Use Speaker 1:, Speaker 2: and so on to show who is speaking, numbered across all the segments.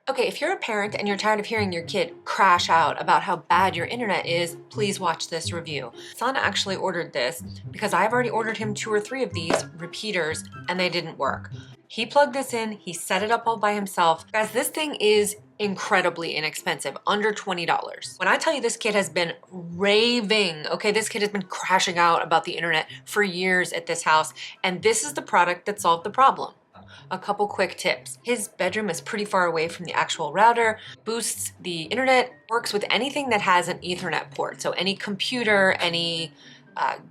Speaker 1: Okay, if you're a parent and you're tired of hearing your kid crash out about how bad your internet is, please watch this review. Son actually ordered this because I've already ordered him 2 or 3 of these repeaters and they didn't work. He plugged this in, he set it up all by himself. Guys, this thing is incredibly inexpensive, under $20. When I tell you this kid has been raving, okay, this kid has been crashing out about the internet for years at this house, and this is the product that solved the problem. A couple quick tips. His bedroom is pretty far away from the actual router, boosts the internet, works with anything that has an Ethernet port. So any computer, any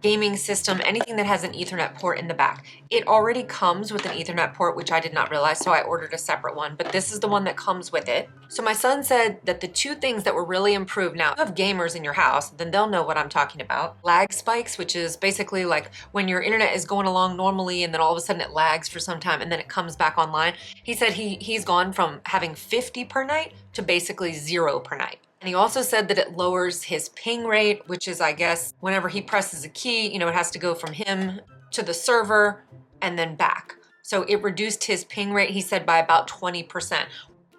Speaker 1: gaming system, anything that has an Ethernet port in the back. It already comes with an Ethernet port, which I did not realize, so I ordered a separate one, but this is the one that comes with it. So my son said that the 2 things that were really improved, now if you have gamers in your house, then they'll know what I'm talking about. Lag spikes, which is basically like when your internet is going along normally and then all of a sudden it lags for some time and then it comes back online. He said he's gone from having 50 per night to basically 0 per night. And he also said that it lowers his ping rate, which is, I guess, whenever he presses a key, you know, it has to go from him to the server and then back. So it reduced his ping rate, he said, by about 20%.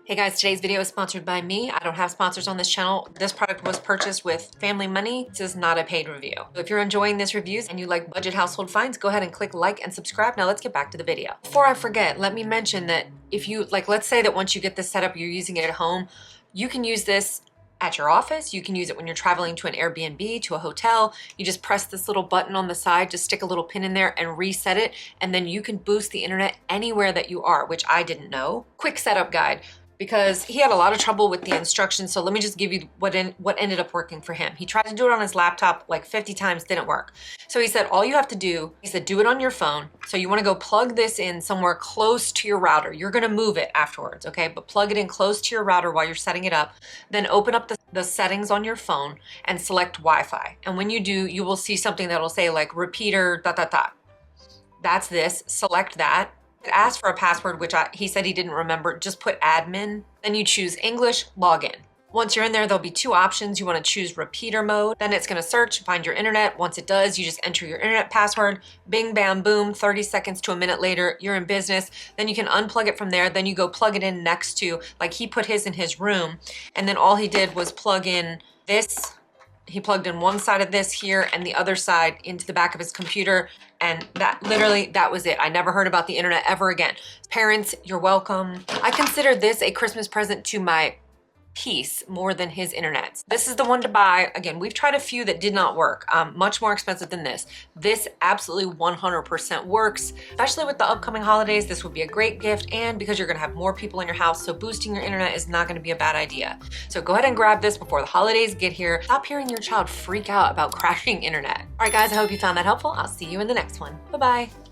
Speaker 1: Hey guys, today's video is sponsored by me. I don't have sponsors on this channel. This product was purchased with family money. This is not a paid review. So if you're enjoying this reviews and you like budget household finds, go ahead and click like and subscribe. Now let's get back to the video. Before I forget, let me mention that if you, let's say that once you get this set up, you're using it at home, you can use this at your office. You can use it when you're traveling to an Airbnb, to a hotel. You just press this little button on the side, just stick a little pin in there and reset it, and then you can boost the internet anywhere that you are, which I didn't know. Quick setup guide, because he had a lot of trouble with the instructions, so let me just give you what ended up working for him. He tried to do it on his laptop like 50 times, didn't work. So he said, all you have to do, he said, do it on your phone. So you wanna go plug this in somewhere close to your router. You're gonna move it afterwards, okay? But plug it in close to your router while you're setting it up. Then open up the settings on your phone and select Wi-Fi. And when you do, you will see something that'll say like repeater, ... That's this, select that. It asks for a password, which he said he didn't remember. Just put admin. Then you choose English, login. Once you're in there, there'll be 2 options. You want to choose repeater mode. Then it's going to search, find your internet. Once it does, you just enter your internet password. Bing, bam, boom. 30 seconds to a minute later, you're in business. Then you can unplug it from there. Then you go plug it in next to, like he put his in his room. And then all he did was plug in this. He plugged in one side of this here and the other side into the back of his computer. And that was it. I never heard about the internet ever again. Parents, you're welcome. I consider this a Christmas present to my piece more than his internet. This is the one to buy. Again, we've tried a few that did not work. Much more expensive than this. This absolutely 100% works, especially with the upcoming holidays. This would be a great gift, and because you're gonna have more people in your house, so boosting your internet is not gonna be a bad idea. So go ahead and grab this before the holidays get here. Stop hearing your child freak out about crashing internet. All right guys, I hope you found that helpful. I'll see you in the next one. Bye-bye.